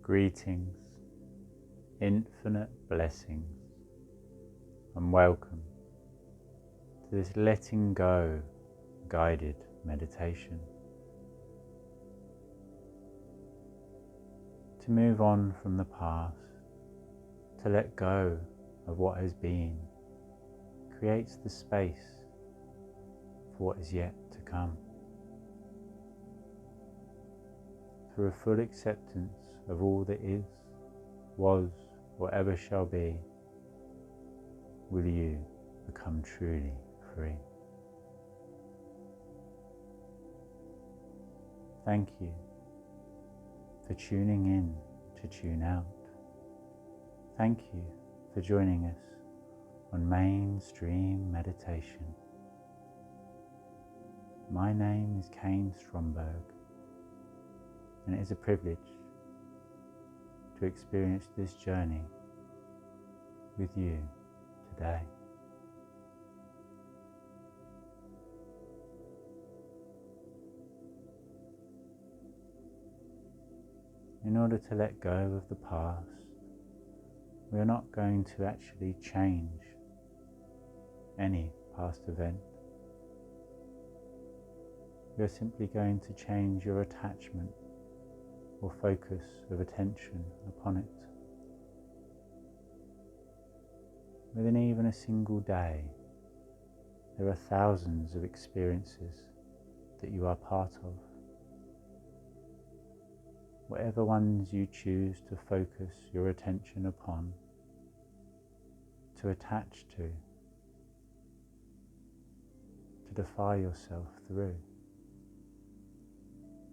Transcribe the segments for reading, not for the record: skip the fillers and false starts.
Greetings, infinite blessings, and welcome to this letting go guided meditation. To move on from the past, to let go of what has been, creates the space for what is yet to come. For a full acceptance of all that is, was, or ever shall be, will you become truly free. Thank you for tuning in to tune out. Thank you for joining us on Mainstream Meditation. My name is Kaine Stromberg, and it is a privilege to experience this journey with you today. In order to let go of the past, we are not going to actually change any past event. We are simply going to change your attachment or focus of attention upon it. Within even a single day, there are thousands of experiences that you are part of. Whatever ones you choose to focus your attention upon, to attach to defy yourself through,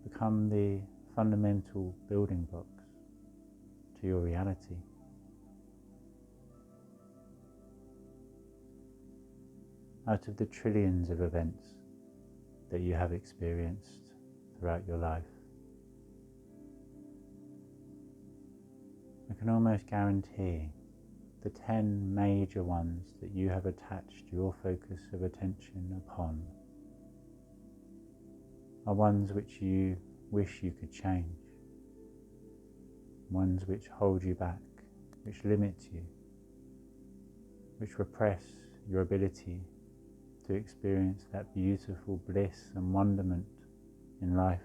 become the fundamental building blocks to your reality. Out of the trillions of events that you have experienced throughout your life, I can almost guarantee the 10 major ones that you have attached your focus of attention upon are ones which you wish you could change, ones which hold you back, which limit you, which repress your ability to experience that beautiful bliss and wonderment in life.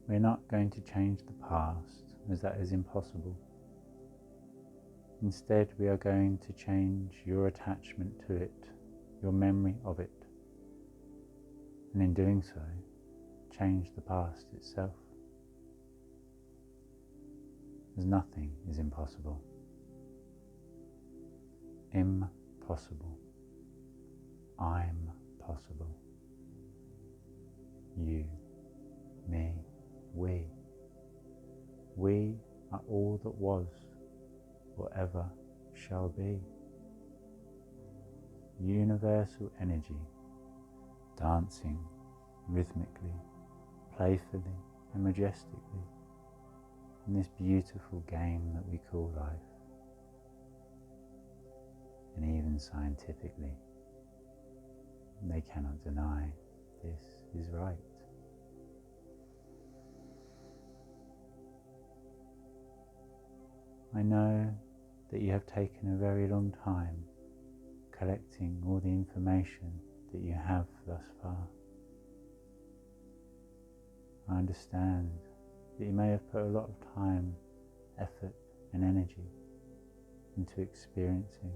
We're not going to change the past, as that is impossible. Instead, we are going to change your attachment to it, your memory of it, and in doing so, change the past itself. As nothing is impossible. Impossible. I'm possible. You, me, we. We are all that was, or ever shall be. Universal energy, dancing rhythmically, playfully and majestically in this beautiful game that we call life. And even scientifically, they cannot deny this is right. I know that you have taken a very long time collecting all the information that you have thus far. I understand that you may have put a lot of time, effort and energy into experiencing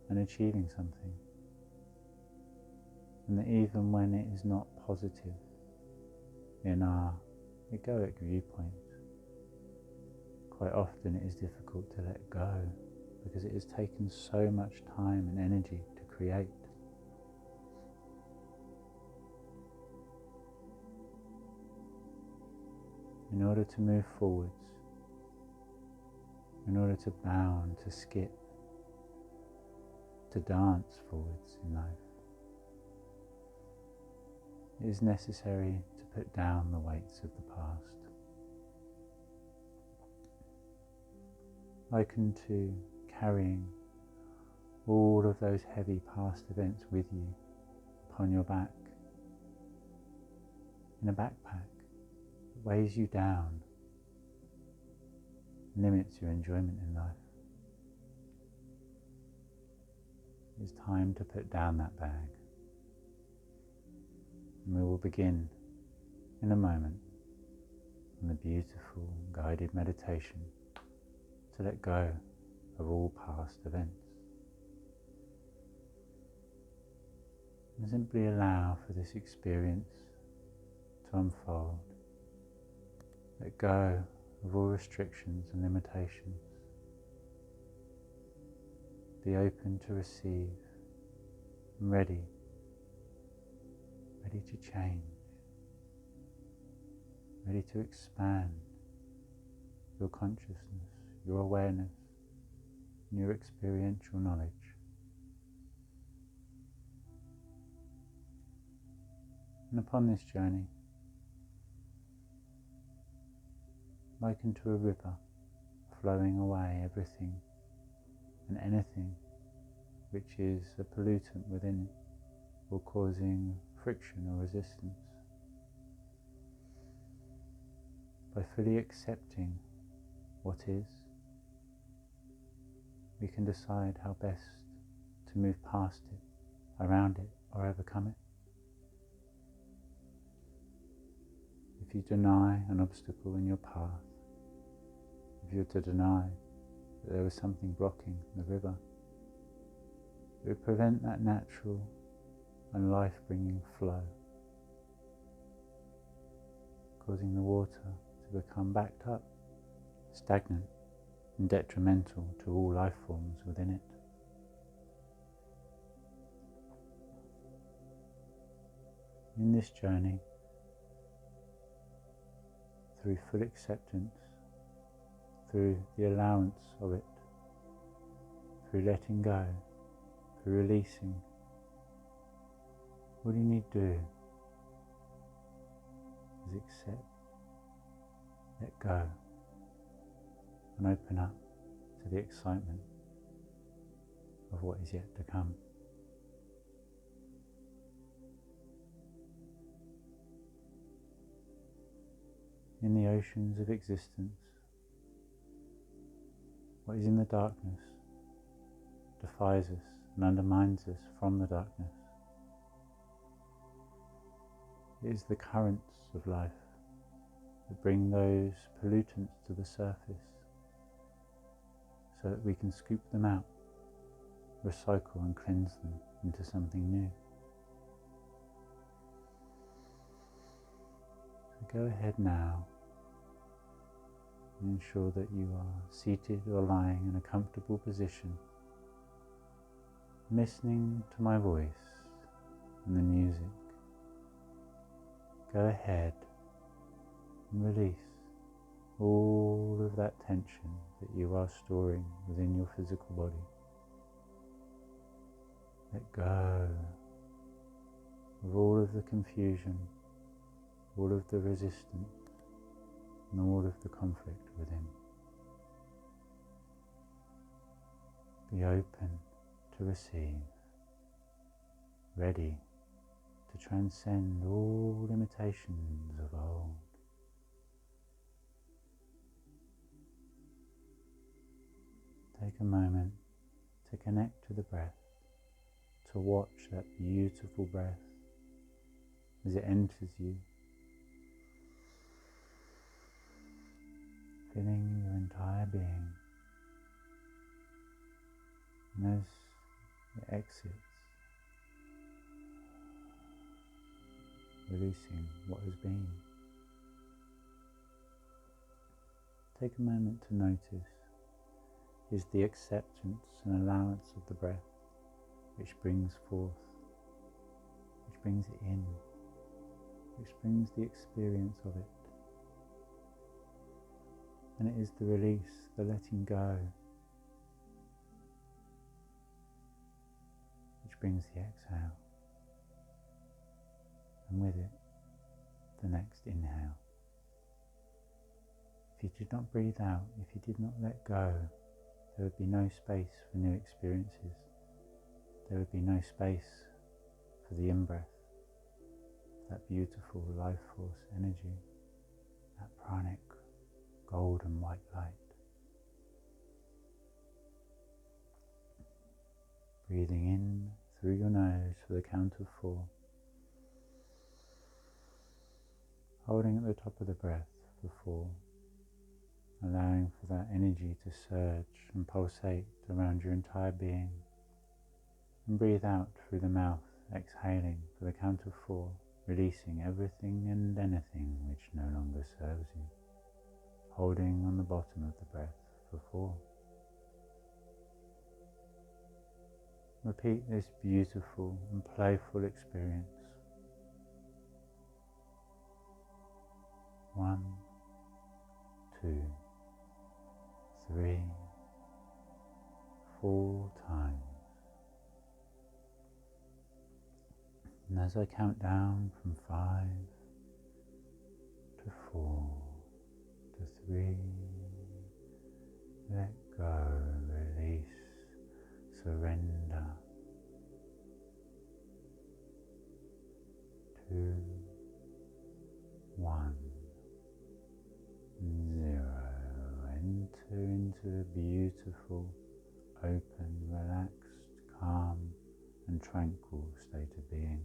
and achieving something, and that even when it is not positive in our egoic viewpoint, quite often it is difficult to let go because it has taken so much time and energy to create. In order to move forwards, in order to bound, to skip, to dance forwards in life, it is necessary to put down the weights of the past. Likened to carrying all of those heavy past events with you upon your back in a backpack that weighs you down, limits your enjoyment in life. It's time to put down that bag. And we will begin in a moment on the beautiful guided meditation to let go of all past events. And simply allow for this experience to unfold. Let go of all restrictions and limitations. Be open to receive and ready to change, ready to expand your consciousness, your awareness, and your experiential knowledge. And upon this journey, likened to a river flowing away everything and anything which is a pollutant within it or causing friction or resistance. By fully accepting what is, we can decide how best to move past it, around it, or overcome it. If you deny an obstacle in your path, if you're to deny that there was something blocking the river, it would prevent that natural and life-bringing flow, causing the water to become backed up, stagnant, and detrimental to all life forms within it. In this journey, through full acceptance, through the allowance of it, through letting go, through releasing, all you need to do is accept, let go, and open up to the excitement of what is yet to come. In the oceans of existence, what is in the darkness defies us and undermines us from the darkness. It is the currents of life that bring those pollutants to the surface so that we can scoop them out, recycle and cleanse them into something new. So go ahead now and ensure that you are seated or lying in a comfortable position, listening to my voice and the music. Go ahead and release all of that tension that you are storing within your physical body. Let go of all of the confusion, all of the resistance, and all of the conflict within. Be open to receive, ready to transcend all limitations of old. Take a moment to connect to the breath, to watch that beautiful breath as it enters you, filling your entire being, and as it exits, releasing what has been. Take a moment to notice, is the acceptance and allowance of the breath which brings forth, which brings it in, which brings the experience of it. And it is the release, the letting go, which brings the exhale, and with it, the next inhale. If you did not breathe out, if you did not let go, there would be no space for new experiences. There would be no space for the in-breath. that beautiful life force energy, that pranic golden white light. Breathing in through your nose for the count of 4. Holding at the top of the breath for 4. Allowing for that energy to surge and pulsate around your entire being. And breathe out through the mouth, exhaling for the count of 4, releasing everything and anything which no longer serves you. Holding on the bottom of the breath for 4. Repeat this beautiful and playful experience. 1, 2, 3, 4 times. And as I count down from 5 to 4 to 3, let go, release, surrender. 2, 1, 0. Enter into a beautiful, open, relaxed, calm and tranquil state of being.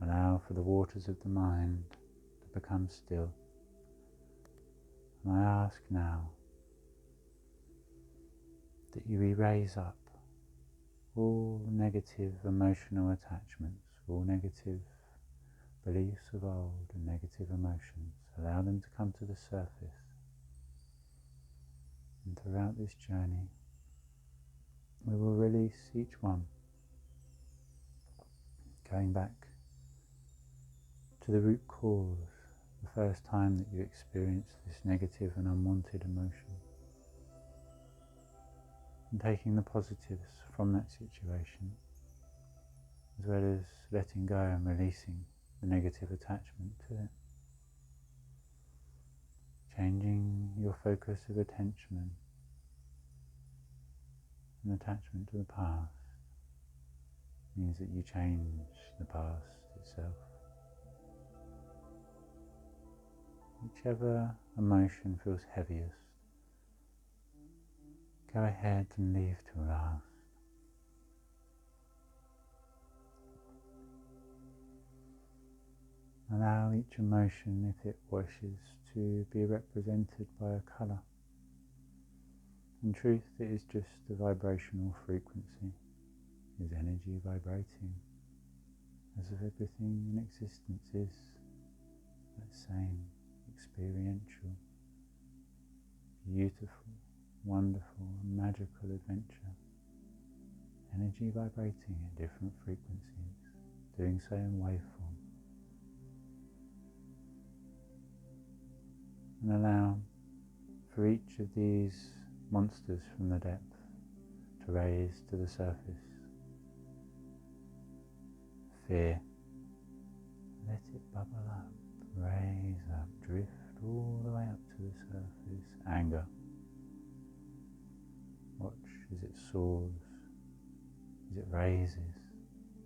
Allow for the waters of the mind to become still. And I ask now that you erase up all negative emotional attachments, all negative beliefs of old and negative emotions. Allow them to come to the surface. And throughout this journey, we will release each one, going back to the root cause, the first time that you experienced this negative and unwanted emotion, and taking the positives from that situation, as well as letting go and releasing the negative attachment to it. Changing your focus of attention and attachment to the past means that you change the past itself. Whichever emotion feels heaviest, go ahead and leave till last. Allow each emotion, if it wishes, to be represented by a colour. In truth, it is just a vibrational frequency, is energy vibrating, as if everything in existence is that same experiential, beautiful, wonderful, and magical adventure. Energy vibrating at different frequencies, doing so in waveform. And allow for each of these monsters from the depth to raise to the surface. Fear, let it bubble up, raise up, drift all the way up to the surface. Anger, watch as it soars, as it raises,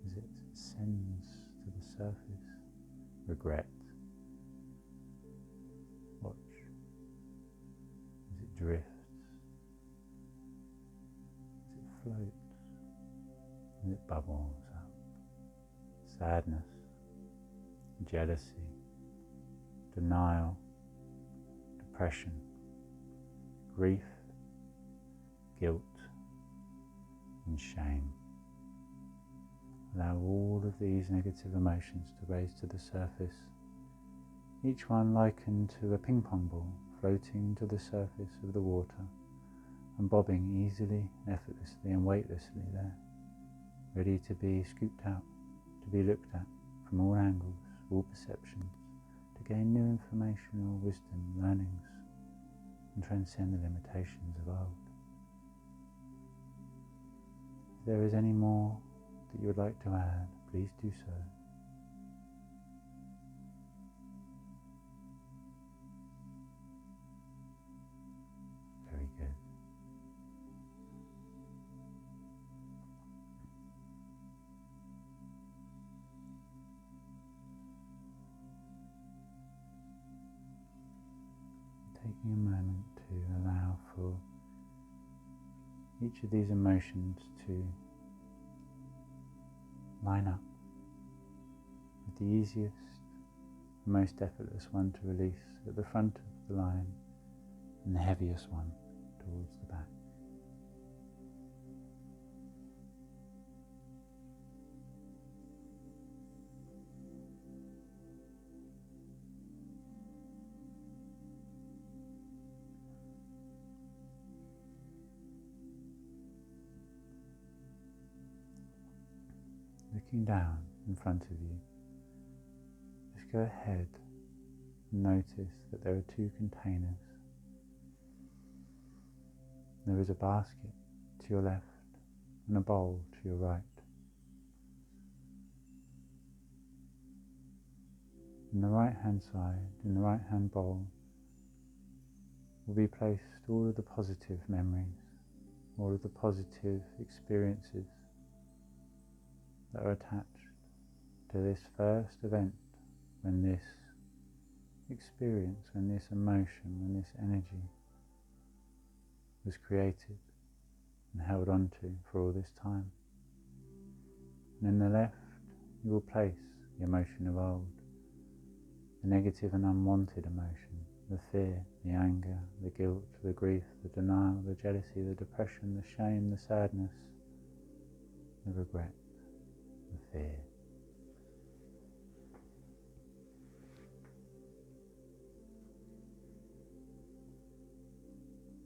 as it ascends to the surface. Regret, watch as it drifts, as it floats, as it bubbles up. Sadness, jealousy, denial, depression, grief, guilt, and shame. Allow all of these negative emotions to raise to the surface, each one likened to a ping pong ball floating to the surface of the water and bobbing easily, effortlessly and weightlessly there, ready to be scooped out, to be looked at from all angles, all perceptions, to gain new information or wisdom, learnings, and transcend the limitations of old. If there is any more that you would like to add, please do so. Very good. taking a moment to allow for each of these emotions to line up with the easiest, most effortless one to release at the front of the line and the heaviest one towards the back. Looking down in front of you, just go ahead and notice that there are two containers. There is a basket to your left and a bowl to your right. On the right hand side, in the right hand bowl, will be placed all of the positive memories, all of the positive experiences that are attached to this first event, when this experience, when this emotion, when this energy was created and held onto for all this time. And in the left, you will place the emotion of old, the negative and unwanted emotion, the fear, the anger, the guilt, the grief, the denial, the jealousy, the depression, the shame, the sadness, the regret, the fear.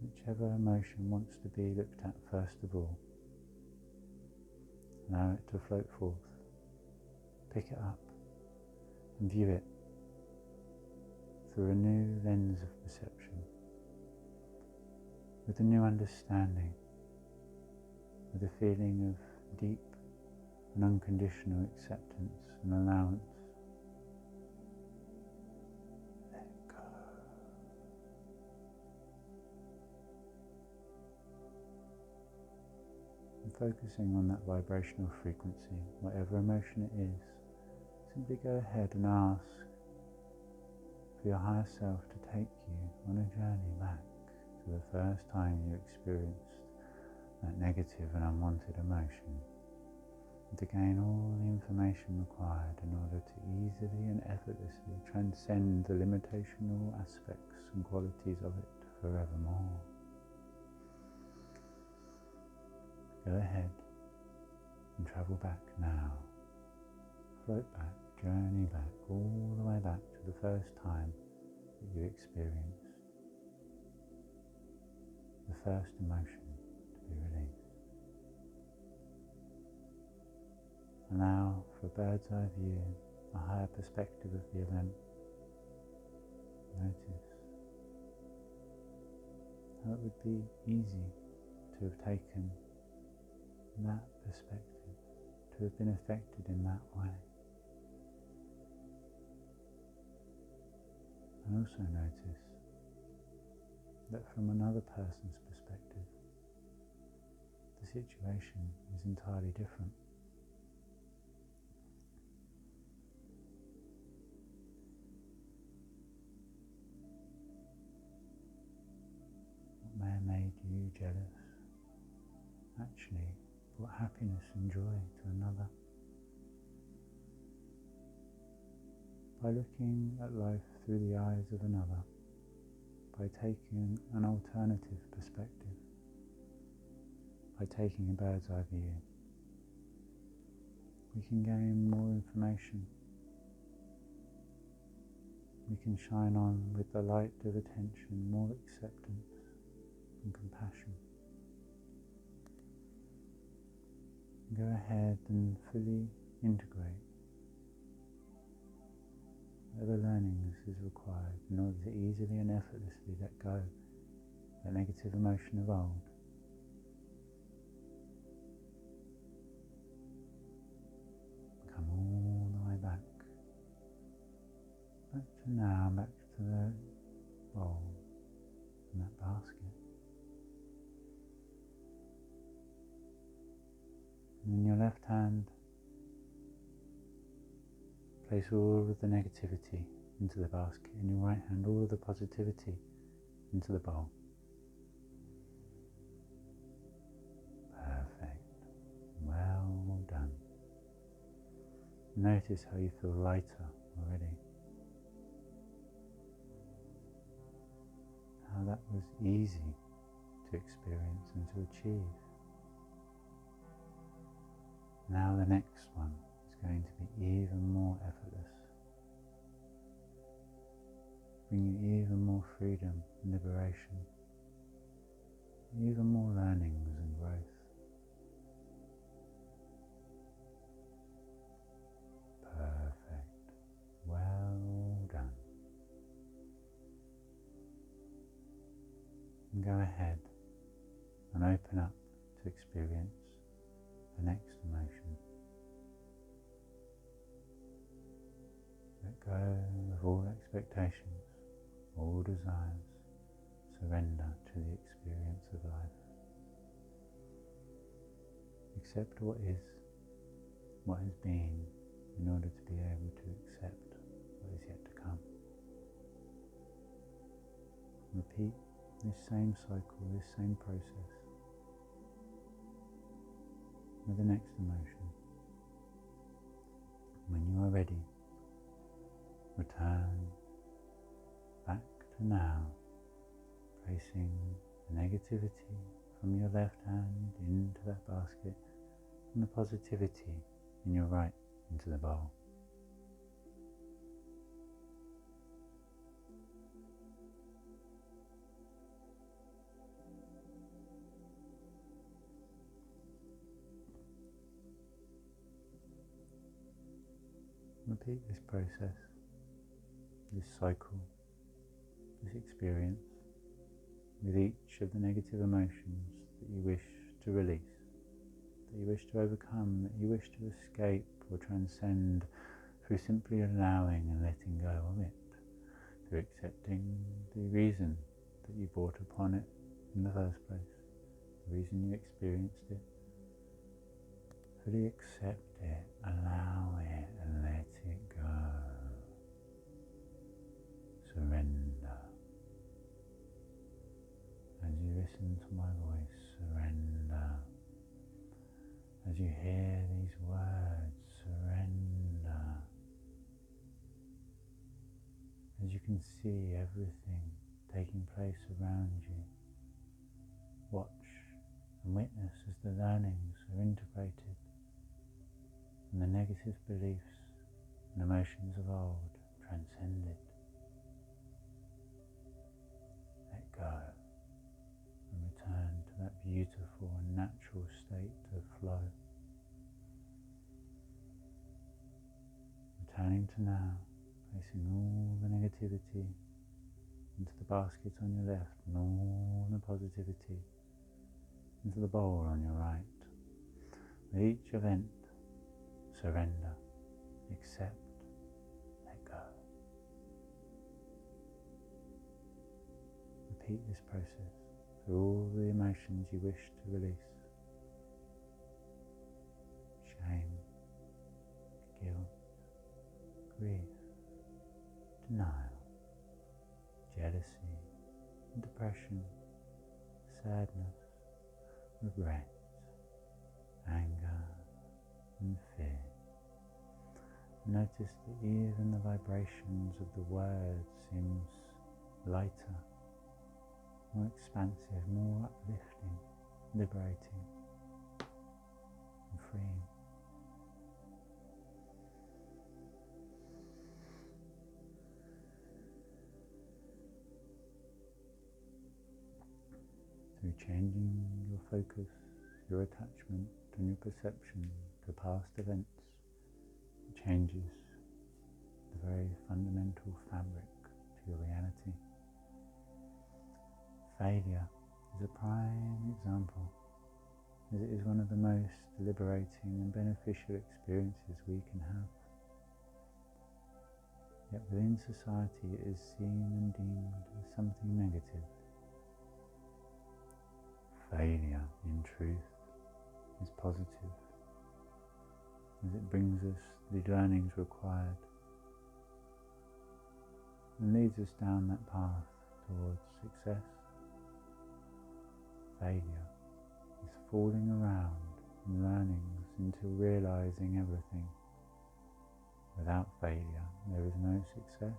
Whichever emotion wants to be looked at first of all, allow it to float forth, pick it up and view it through a new lens of perception, with a new understanding, with a feeling of deep and unconditional acceptance and allowance. Let go. And focusing on that vibrational frequency, whatever emotion it is, simply go ahead and ask for your higher self to take you on a journey back to the first time you experienced that negative and unwanted emotion, and to gain all the information required in order to easily and effortlessly transcend the limitational aspects and qualities of it forevermore. Go ahead and travel back now. Float back, journey back, all the way back to the first time that you experienced the first emotion to be released. Allow for a bird's eye view, a higher perspective of the event. Notice how it would be easy to have taken that perspective, to have been affected in that way. And also notice that from another person's perspective, the situation is entirely different. What may have made you jealous actually brought happiness and joy to another. By looking at life through the eyes of another, by taking an alternative perspective, by taking a bird's eye view, we can gain more information. We can shine on with the light of attention, more acceptance and compassion. Go ahead and fully integrate whatever learnings is required in order to easily and effortlessly let go that negative emotion of old. Come all the way back to now, back to the bowl and that basket. And in your left hand, place all of the negativity into the basket. In your right hand, all of the positivity into the bowl. Perfect. Well done. Notice how you feel lighter already. How that was easy to experience and to achieve. Now the next one is going to be even more effortless. Bring you even more freedom and liberation, even more learnings and growth. Perfect. Well done. And go ahead and open up to experience the next emotion. Let go of all expectations, all desires. Surrender to the experience of life. Accept what is, what has been, in order to be able to accept what is yet to come. Repeat this same cycle, this same process with the next emotion. When you are ready, return back to now, placing the negativity from your left hand into that basket and the positivity in your right into the bowl. Repeat this process, this cycle, this experience with each of the negative emotions that you wish to release, that you wish to overcome, that you wish to escape or transcend through simply allowing and letting go of it, through accepting the reason that you brought upon it in the first place, the reason you experienced it. Fully accept it, allow it, and let it go. Surrender. As you listen to my voice, surrender. As you hear these words, surrender. As you can see everything taking place around you, watch and witness as the learnings are integrated and the negative beliefs and emotions of old transcended. Let go and return to that beautiful and natural state of flow. Returning to now, placing all the negativity into the basket on your left and all the positivity into the bowl on your right. With each event, surrender, accept, let go. Repeat this process through all the emotions you wish to release. Shame, guilt, grief, denial, jealousy, depression, sadness, regret, anger, and fear. Notice that even the vibrations of the words seems lighter, more expansive, more uplifting, liberating, and freeing. Through changing your focus, your attachment, and your perception to past events, it changes the very fundamental fabric to your reality. Failure is a prime example, as it is one of the most liberating and beneficial experiences we can have. Yet within society it is seen and deemed as something negative. Failure, in truth, is positive, as it brings us the learnings required and leads us down that path towards success. Failure is falling around in learnings until realizing everything. Without failure, there is no success.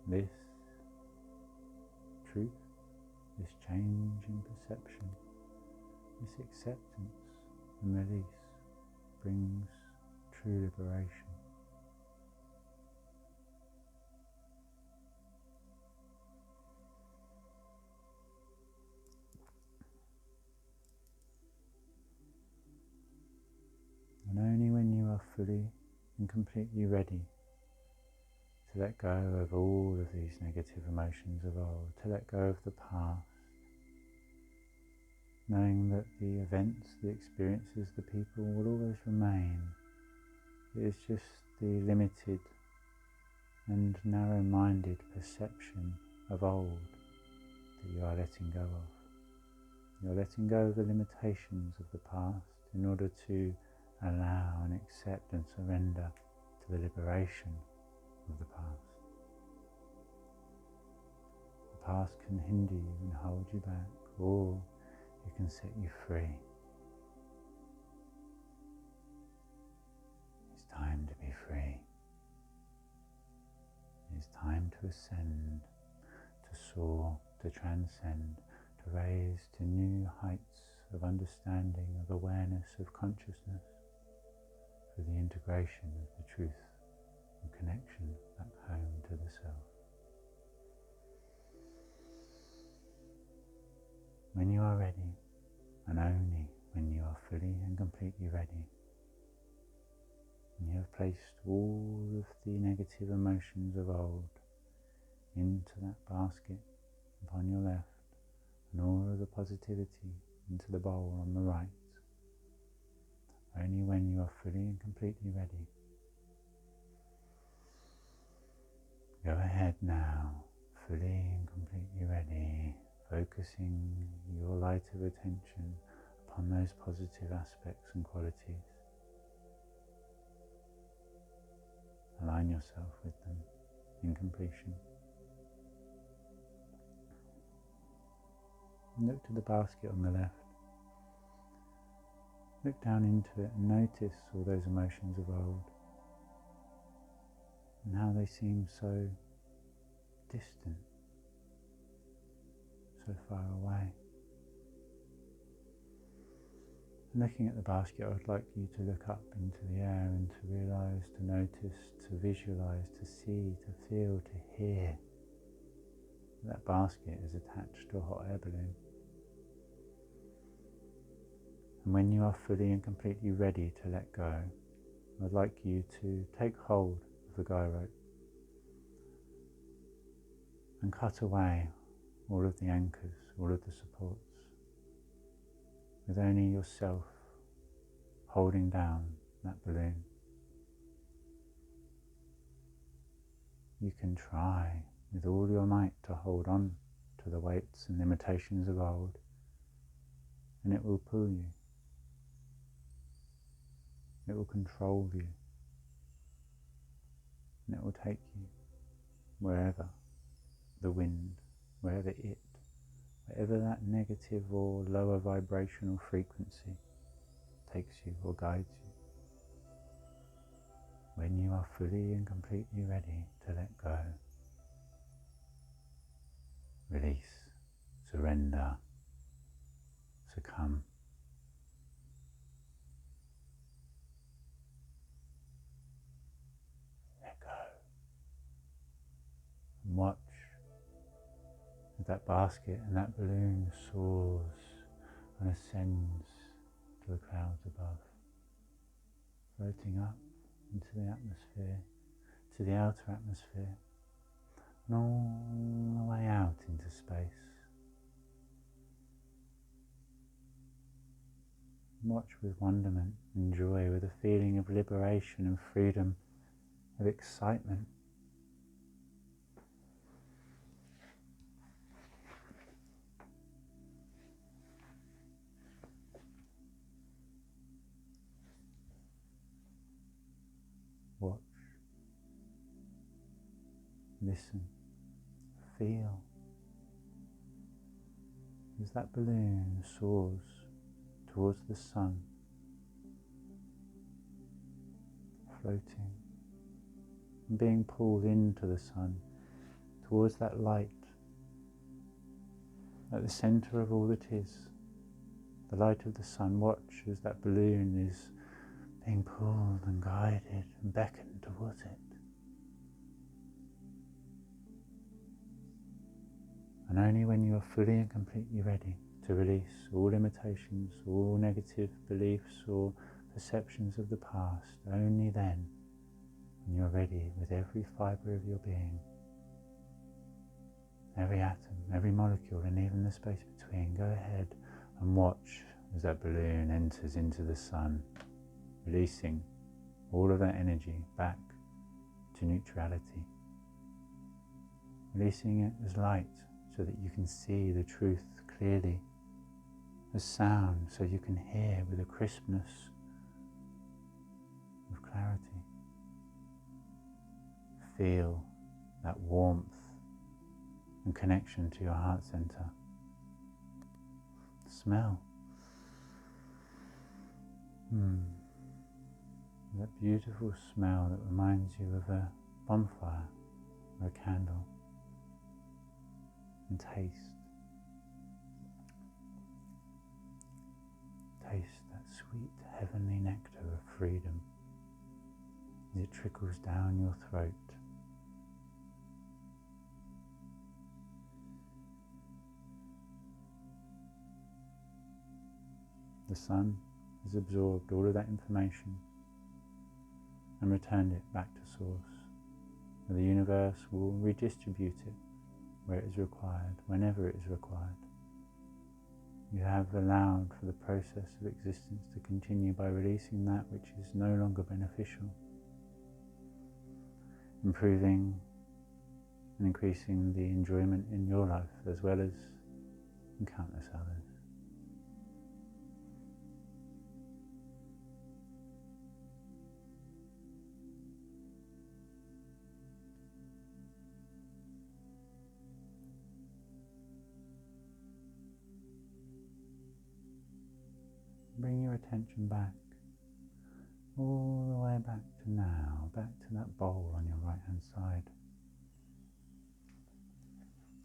This truth, this change in perception, this acceptance and release brings true liberation. And only when you are fully and completely ready to let go of all of these negative emotions of old, to let go of the past, knowing that the events, the experiences, the people will always remain. It is just the limited and narrow-minded perception of old that you are letting go of. You are letting go of the limitations of the past in order to allow and accept and surrender to the liberation of the past. The past can hinder you and hold you back, or it can set you free. It's time to be free. It's time to ascend, to soar, to transcend, to raise to new heights of understanding, of awareness, of consciousness, for the integration of the truth and connection back home to the self. When you are ready, and only when you are fully and completely ready, and you have placed all of the negative emotions of old into that basket upon your left, and all of the positivity into the bowl on the right, only when you are fully and completely ready, go ahead now, fully and completely ready, focusing your light of attention upon those positive aspects and qualities. Align yourself with them in completion. Look to the basket on the left. Look down into it and notice all those emotions of old and how they seem so distant, so far away. And looking at the basket, I would like you to look up into the air and to realize, to notice, to visualize, to see, to feel, to hear that basket is attached to a hot air balloon. And when you are fully and completely ready to let go, I'd like you to take hold of the guy rope and cut away all of the anchors, all of the supports, with only yourself holding down that balloon. You can try with all your might to hold on to the weights and limitations of old, and it will pull you. It will control you, and it will take you wherever the wind, wherever that negative or lower vibrational frequency takes you or guides you. When you are fully and completely ready to let go, release, surrender, succumb. Let go. And watch as that basket and that balloon soars and ascends to the clouds above, floating up into the atmosphere, to the outer atmosphere, and all the way out into space. Watch with wonderment and joy, with a feeling of liberation and freedom, of excitement. Watch listen, feel as that balloon soars towards the sun, floating and being pulled into the sun, towards that light, at the centre of all that is, the light of the sun. Watch as that balloon is being pulled and guided and beckoned towards it. And only when you are fully and completely ready to release all limitations, all negative beliefs or perceptions of the past, only then, when you're ready with every fibre of your being, every atom, every molecule, and even the space between, go ahead and watch as that balloon enters into the sun, releasing all of that energy back to neutrality, releasing it as light so that you can see the truth clearly, as sound so you can hear with a crispness of clarity. Feel that warmth and connection to your heart center. Smell that beautiful smell that reminds you of a bonfire or a candle. And taste that sweet heavenly nectar of freedom as it trickles down your throat. The sun has absorbed all of that information and returned it back to source, where the universe will redistribute it where it is required, whenever it is required. You have allowed for the process of existence to continue by releasing that which is no longer beneficial, improving and increasing the enjoyment in your life as well as in countless others. Bring your attention back, all the way back to now, back to that bowl on your right hand side.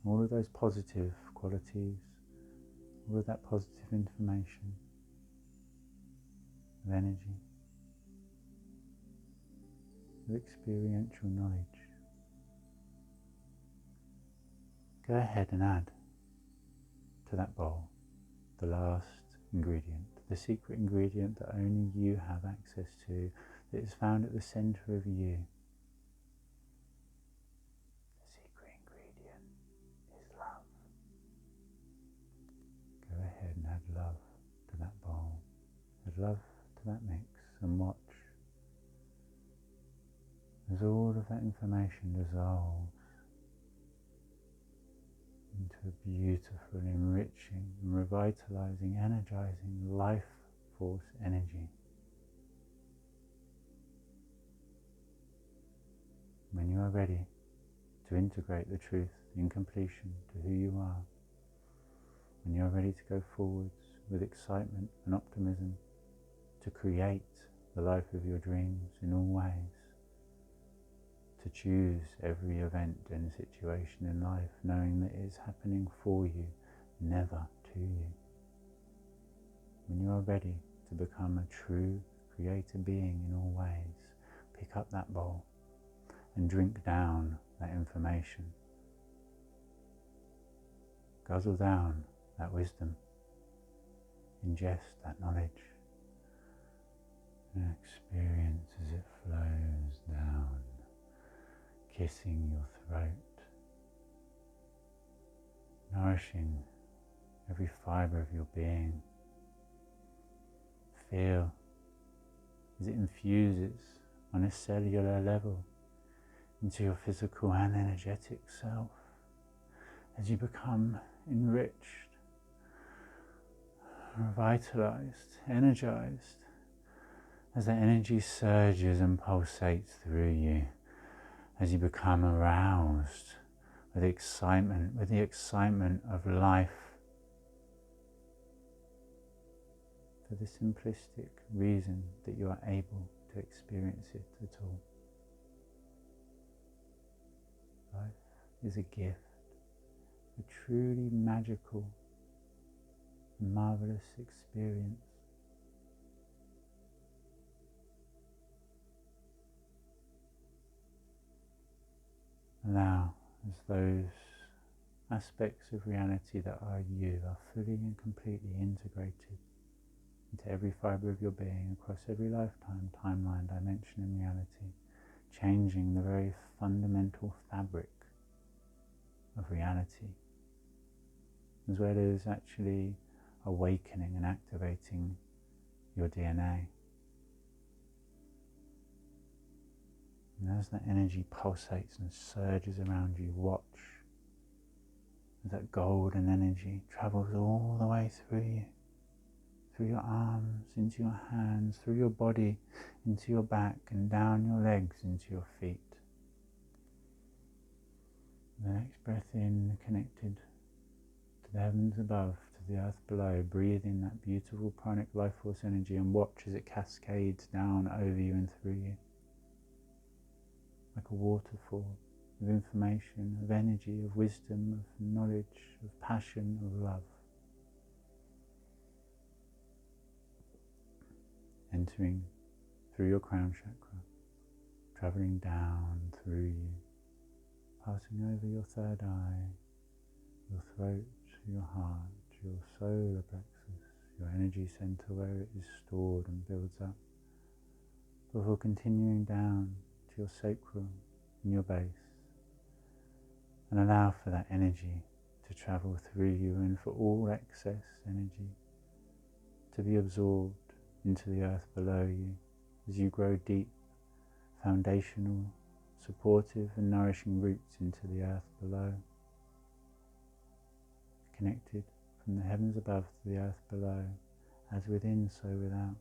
All of those positive qualities, all of that positive information, of energy, of experiential knowledge. Go ahead and add to that bowl the last ingredient, the secret ingredient that only you have access to, that is found at the centre of you. The secret ingredient is love. Go ahead and add love to that bowl, add love to that mix, and watch as all of that information dissolves into a beautiful, enriching, revitalizing, energizing life force energy. When you are ready to integrate the truth in completion to who you are, when you are ready to go forwards with excitement and optimism to create the life of your dreams in all ways, to choose every event and situation in life knowing that it is happening for you, never to you. When you are ready to become a true creator being in all ways, pick up that bowl and drink down that information. Guzzle down that wisdom. Ingest that knowledge and experience as it flows down, kissing your throat, nourishing every fibre of your being. Feel as it infuses on a cellular level into your physical and energetic self, as you become enriched, revitalized, energized, as the energy surges and pulsates through you, as you become aroused with the excitement of life, for the simplistic reason that you are able to experience it at all. Life is a gift, a truly magical, marvelous experience. Allow as those aspects of reality that are you are fully and completely integrated into every fibre of your being, across every lifetime, timeline, dimension and reality, changing the very fundamental fabric of reality, as well as actually awakening and activating your DNA. And as that energy pulsates and surges around you, watch as that golden energy travels all the way through you, through your arms, into your hands, through your body, into your back, and down your legs, into your feet. The next breath in, connected to the heavens above, to the earth below. Breathe in that beautiful pranic life force energy and watch as it cascades down over you and through you, like a waterfall of information, of energy, of wisdom, of knowledge, of passion, of love. Entering through your crown chakra, travelling down through you, passing over your third eye, your throat, your heart, your solar plexus, your energy centre where it is stored and builds up, before continuing down to your sacral and your base, and allow for that energy to travel through you and for all excess energy to be absorbed into the earth below you as you grow deep, foundational, supportive and nourishing roots into the earth below, connected from the heavens above to the earth below, as within so without.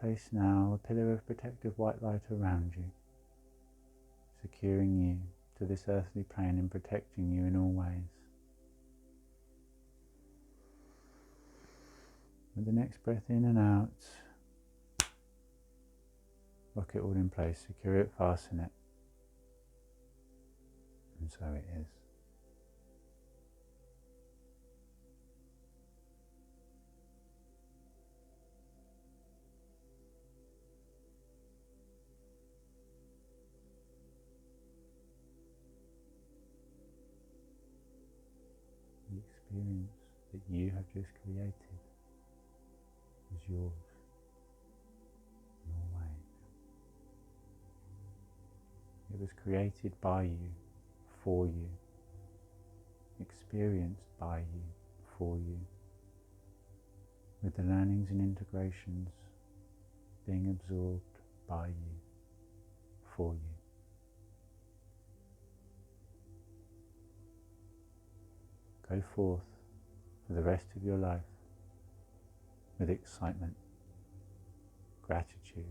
Place now a pillar of protective white light around you, securing you to this earthly plane and protecting you in all ways. With the next breath in and out, lock it all in place, secure it, fasten it, and so it is. The experience that you have just created is yours in all ways. It was created by you, for you, experienced by you, for you, with the learnings and integrations being absorbed by you, for you. Go forth for the rest of your life with excitement, gratitude,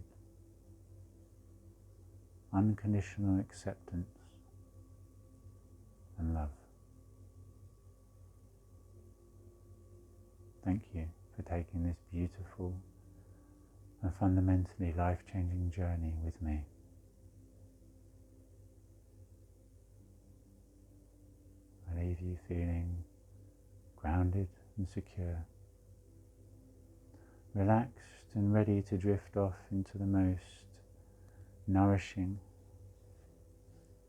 unconditional acceptance and love. Thank you for taking this beautiful and fundamentally life-changing journey with me. I leave you feeling grounded and secure, relaxed and ready to drift off into the most nourishing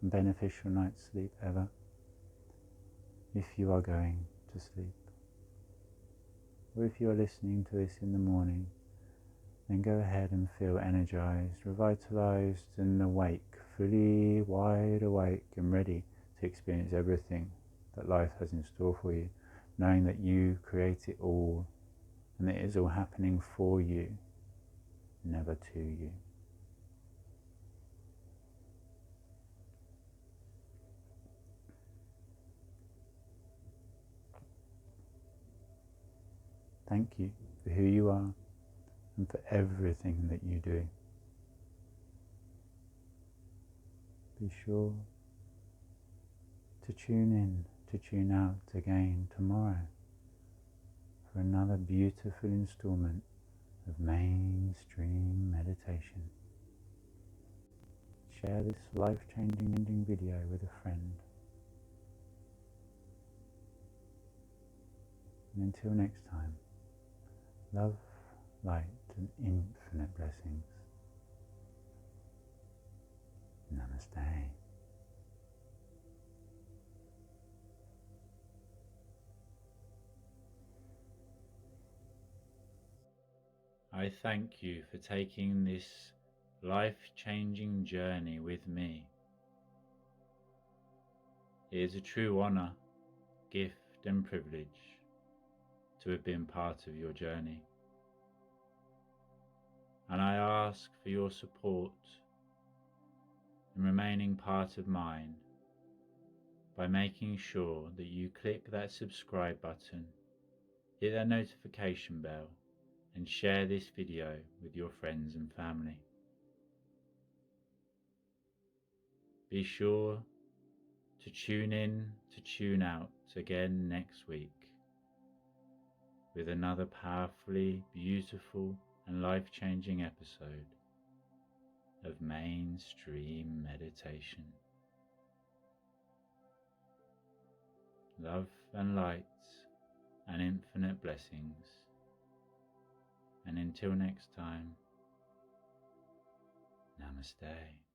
and beneficial night's sleep ever, if you are going to sleep. Or if you are listening to this in the morning, then go ahead and feel energized, revitalized and awake, fully wide awake and ready to experience everything that life has in store for you, knowing that you create it all and that it is all happening for you, never to you. Thank you for who you are, and for everything that you do. Be sure to tune in, to tune out again tomorrow for another beautiful installment of mainstream meditation. Share this life-changing video with a friend. And until next time, love, light, and infinite blessings. Namaste. I thank you for taking this life-changing journey with me. It is a true honor, gift, and privilege to have been part of your journey. And I ask for your support in remaining part of mine by making sure that you click that subscribe button, hit that notification bell, and share this video with your friends and family. Be sure to tune in to tune out again next week with another powerfully beautiful and life-changing episode of mainstream meditation. Love and light and infinite blessings. And until next time, Namaste.